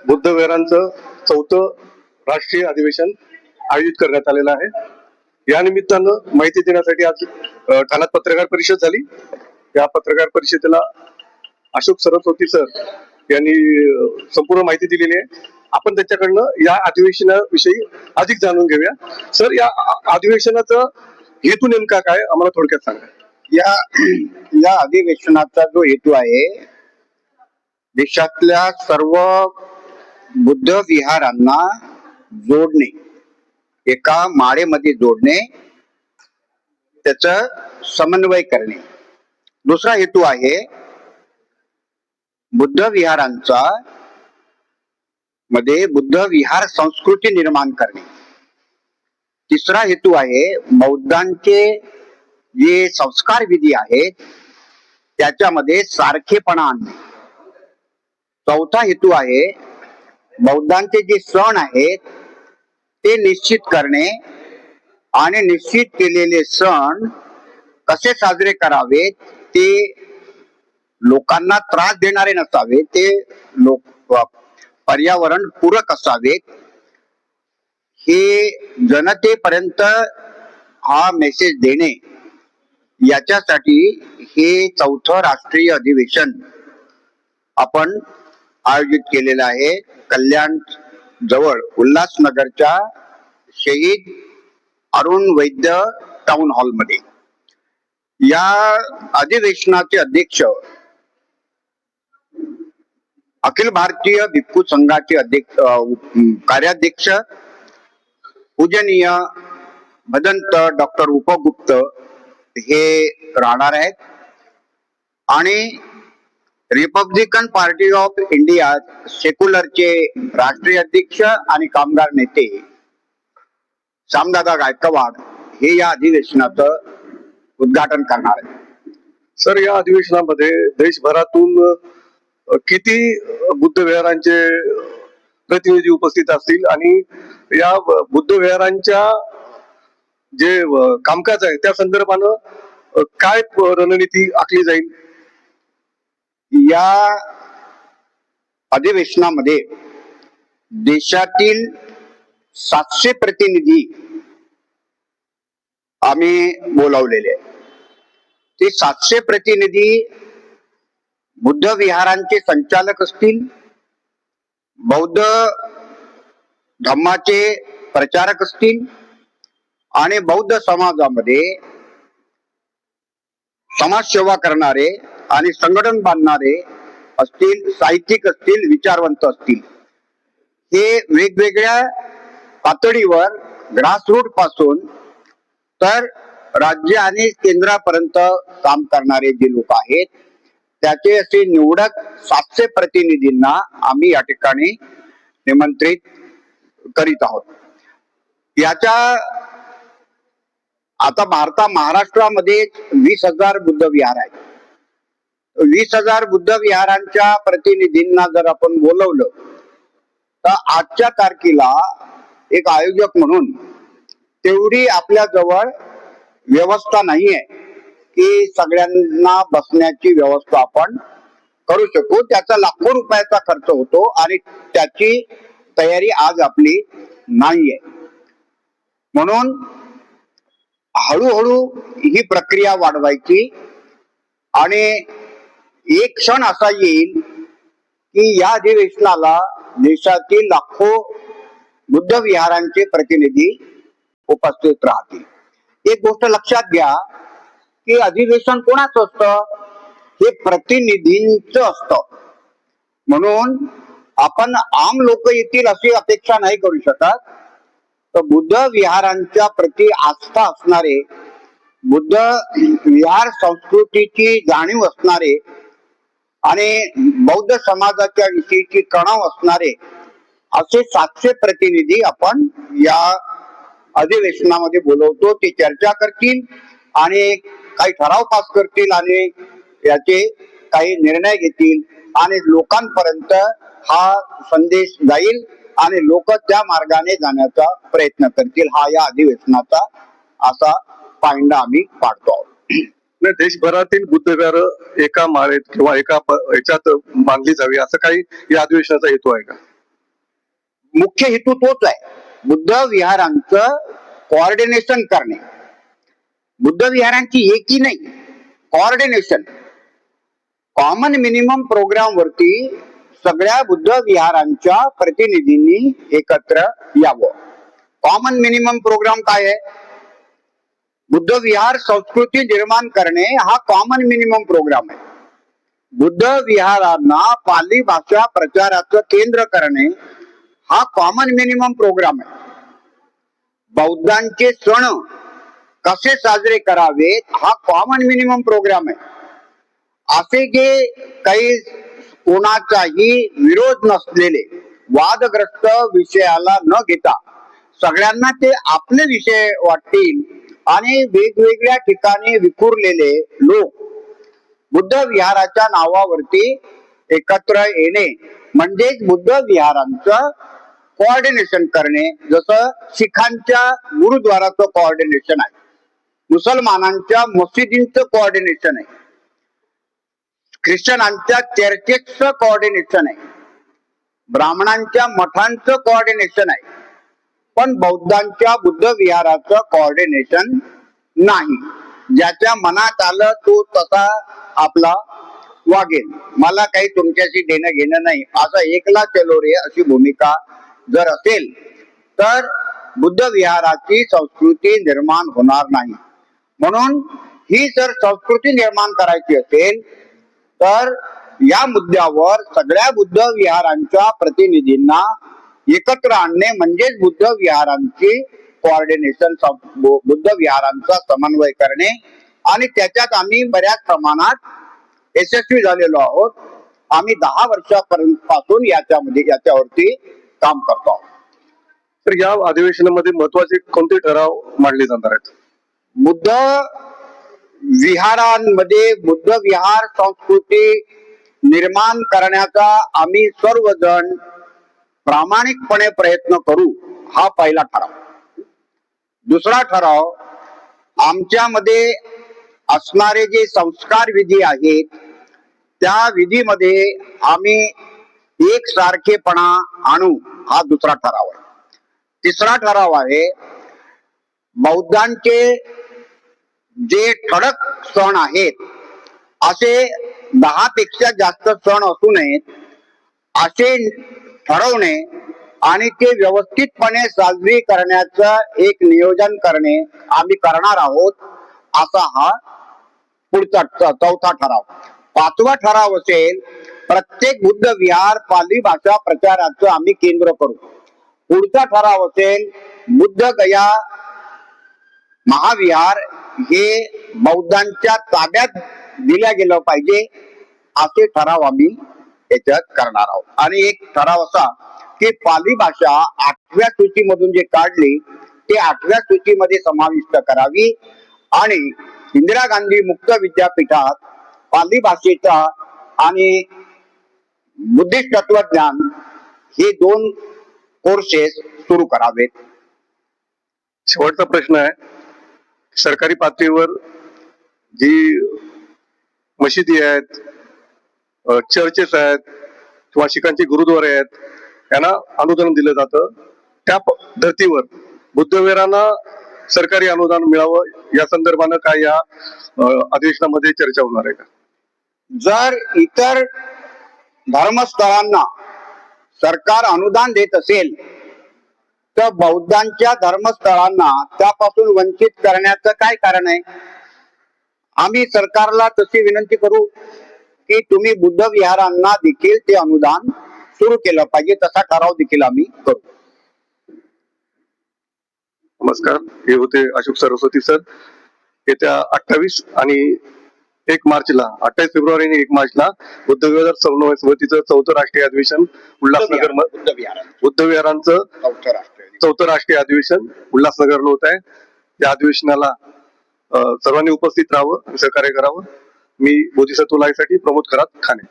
बुद्धविहारांचं 4थं राष्ट्रीय अधिवेशन आयोजित करण्यात आलेलं आहे। या निमित्तानं माहिती देण्यासाठी आज ठाण्यात पत्रकार परिषद झाली। या पत्रकार परिषदेला अशोक सरस्वती सर यांनी संपूर्ण माहिती दिलेली आहे। आपण त्याच्याकडनं या अधिवेशनाविषयी अधिक जाणून घेऊया। सर, या अधिवेशनाचा हेतू नेमका काय आम्हाला थोडक्यात सांगा। या अधिवेशनाचा जो हेतू आहे, देशातल्या सर्व बुद्ध विहारांना जोडणे, एका माळेमध्ये जोडणे, त्याचा समन्वय करणे। दुसरा हेतू आहे बुद्ध विहारांचा मध्ये बुद्ध विहार संस्कृती निर्माण करणे। तिसरा हेतू आहे बौद्धांचे जे संस्कार विधी आहेत त्याच्यामध्ये सारखेपणा आणणे। चौथा हेतू आहे बौद्धांचे जे सण आहेत ते निश्चित करणे आणि निश्चित केलेले सण कसे साजरे करावेत, ते लोकांना त्रास देणारे नसावे, ते पर्यावरण पूरक असावेत, हे जनतेपर्यंत हा मेसेज देणे, याच्यासाठी हे 4थं राष्ट्रीय अधिवेशन आपण आयोजित केलेलं आहे। कल्याण जवळ उल्हासनगरच्या शहीद अरुण वैद्य टाउन हॉल मध्ये। या अधिवेशनाचे अध्यक्ष अखिल भारतीय भिक्खू संघाचे कार्याध्यक्ष पूजनीय भदंत डॉक्टर उपगुप्त हे राहणार आहेत आणि रिपब्लिकन पार्टी ऑफ इंडिया सेक्युलरचे राष्ट्रीय अध्यक्ष आणि कामगार नेते श्यामदादा गायकवाड हे या अधिवेशनाचं उद्घाटन करणार आहेत। सर, या अधिवेशनामध्ये देशभरातून किती बुद्ध विहारांचे प्रतिनिधी उपस्थित असतील आणि या बुद्ध विहारांच्या जे कामकाज आहे त्या संदर्भानं काय रणनीती आखली जाईल? या अधिवेशनामध्ये देशातील 700 प्रतिनिधी आम्ही बोलावलेले आहेत। ते 700 प्रतिनिधी बुद्ध विहारांचे संचालक असतील, बौद्ध धम्माचे प्रचारक असतील आणि बौद्ध समाजामध्ये समाजसेवा करणारे आणि संघटन बांधणारे असतील, साहित्यिक असतील, विचारवंत असतील, हे वेगवेगळ्या पातळीवर ग्रासरूट पासून तर राज्य आणि केंद्रापर्यंत काम करणारे जे लोक आहेत त्याचे असे निवडक 700 प्रतिनिधींना आम्ही या ठिकाणी निमंत्रित करीत आहोत। याच्या आता महाराष्ट्रामध्ये 20,000 बुद्ध विहार आहेत। 20,000 बुद्ध विहारांच्या प्रतिनिधींना जर आपण बोलवलं तर आजच्या तारखेला एक आयोजक म्हणून तेवढी आपल्या जवळ व्यवस्था नाहीये की सगळ्यांना बसण्याची व्यवस्था आपण करू शकू। त्याचा लाखो रुपयाचा खर्च होतो आणि त्याची तयारी आज आपली नाहीये। म्हणून हळूहळू ही प्रक्रिया वाढवायची आणि एक क्षण असा येईल की या अधिवेशनाला देशातील लाखो बुद्ध विहारांचे प्रतिनिधी उपस्थित राहतील। एक गोष्ट लक्षात घ्या की अधिवेशन कोणाचं असतं? हे प्रतिनिधींचं असतं। म्हणून आपण आम लोक येतील अशी अपेक्षा नाही करू शकत। तर बुद्ध विहारांच्या प्रति आस्था असणारे, बुद्ध विहार संस्कृतीची जाणीव असणारे आणि बौद्ध समाजाच्या विषयीची कणाव असणारे असे 700 प्रतिनिधी आपण या अधिवेशनामध्ये बोलवतो। ते चर्चा करतील आणि काही ठराव पास करतील आणि याचे काही निर्णय घेतील आणि लोकांपर्यंत हा संदेश जाईल आणि लोक त्या मार्गाने जाण्याचा प्रयत्न करतील। हा या अधिवेशनाचा असा पायंडा आम्ही पाडतो आहोत। देशभरातील बुद्ध विहार एका माळेत किंवा एका याच्यात बांधली जावी असं काही या अधिवेशनाचा हेतू आहे का? मुख्य हेतू तोच आहे, बुद्ध विहारांचं कोऑर्डिनेशन करणे. बुद्ध विहारांची एकी नाही, कोऑर्डिनेशन. कॉमन मिनिमम प्रोग्राम वरती सगळ्या बुद्ध विहारांच्या प्रतिनिधींनी एकत्र यावं. कॉमन मिनिमम प्रोग्राम काय आहे? बुद्ध विहार संस्कृती निर्माण करणे हा कॉमन मिनिमम प्रोग्राम आहे. बुद्ध विहारांना पाली भाषा प्रचाराचं केंद्र करणे हा कॉमन मिनिमम प्रोग्राम आहे. बौद्धांचे सण कसे साजरे करावेत हा कॉमन मिनिमम प्रोग्राम आहे. असे जे काही कोणाचाही विरोध नसलेले वादग्रस्त विषयाला न घेता सगळ्यांना ते आपले विषय वाटतील आणि वेगवेगळ्या ठिकाणी विखुरलेले लोक बुद्ध विहाराच्या नावावरती एकत्र येणे म्हणजेच बुद्ध विहारांचं कोऑर्डिनेशन करणे. जसं शिखांच्या गुरुद्वाराचं कोऑर्डिनेशन आहे, मुसलमानांच्या मशिदींचं कोऑर्डिनेशन आहे, ख्रिश्चनांच्या चर्चेचं कोऑर्डिनेशन आहे, ब्राह्मणांच्या मठांचं कोऑर्डिनेशन आहे, पण बौद्धांच्या बुद्ध विहाराचं कोऑर्डिनेशन नाही. ज्याच्या मनात आलं तो तसा आपला वागेल, मला काही तुमच्याशी देणं घेणं नाही, असा एकला चलो रे अशी भूमिका जर असेल तर बुद्ध विहाराची संस्कृती निर्माण होणार नाही. म्हणून ही जर संस्कृती निर्माण करायची असेल तर या मुद्द्यावर सगळ्या बुद्ध विहारांच्या प्रतिनिधींना एकत्र आणणे म्हणजेच बुद्ध विहारांची कोऑर्डिनेशन, बुद्ध विहारांचा समन्वय करणे. आणि त्याच्यात आम्ही बऱ्याच प्रमाणात यशस्वी झालेलो आहोत. आम्ही 10 वर्षापर्यंत पासून याच्यावरती काम करतो आहोत. तर या अधिवेशनामध्ये महत्वाचे कोणते ठराव मांडले जाणार आहेत? बुद्ध विहारांमध्ये बुद्ध विहार संस्कृती निर्माण करण्याचा आम्ही सर्वजण प्रामाणिकपणे प्रयत्न करू, हा पहिला ठराव. दुसरा ठराव, आमच्यामध्ये असणारे जे संस्कार विधी आहेत त्या विधीमध्ये आम्ही एक सारखेपणा आणू, हा दुसरा ठराव आहे. तिसरा ठराव आहे, बौद्धांचे जे ठळक सण आहेत असे 10 पेक्षा जास्त सण असू नयेत असे ठरवणे आणि ते व्यवस्थितपणे साजरी करण्याचं एक नियोजन करणे आम्ही करणार आहोत. असा हा पुढचा चौथा ठराव. 5वा ठराव असेल, प्रत्येक बुद्ध विहार पाली भाषा प्रचाराचं आम्ही केंद्र करू. पुढचा ठराव असेल, बुद्ध गया महाविहार हे बौद्धांच्या ताब्यात दिल्या गेलं पाहिजे, असे ठराव आम्ही याच्यात करणार आहोत. आणि एक ठराव असा की पाली भाषा 8व्या सूचीमधून जे काढली ते 8व्या सूचीमध्ये समाविष्ट करावी आणि इंदिरा गांधी मुक्त विद्यापीठात पाली भाषेचा आणि बुद्धिस्ट तत्वज्ञान हे 2 कोर्सेस सुरू करावेत. शेवटचा प्रश्न आहे, सरकारी पातळीवर जी मशिदी आहेत, चर्चेस आहेत किंवा शिखांचे गुरुद्वारे आहेत यांना अनुदान दिलं जातं. त्या धर्तीवर बुद्धविहारांना सरकारी अनुदान मिळावं या संदर्भानं काय या अधिवेशनामध्ये चर्चा होणार आहे का? जर इतर धर्मस्थळांना सरकार अनुदान देत असेल तर बौद्धांच्या धर्मस्थळांना त्यापासून वंचित करण्याचं काय कारण आहे? आम्ही सरकारला तशी विनंती करू की तुम्ही बुद्ध विहारांना देखील ते अनुदान सुरू केलं पाहिजे, तसा ठराव देखील आम्ही करू. नमस्कार, हे होते अशोक सरस्वती सर. येत्या 28 आणि 1 मार्चला 28 फेब्रुवारी आणि 1 मार्चला बुद्ध विहार समन्वय समितीचं 4थं राष्ट्रीय अधिवेशन उल्हासनगर बुद्ध विहारांचं 4थं राष्ट्रीय अधिवेशन उल्हासनगरला होत आहे. या अधिवेशनाला सर्वांनी उपस्थित राहावं आणि सहकार्य करावं. मी बोधिसत्व लाईव्हसाठी प्रमोद खरात ठाणे.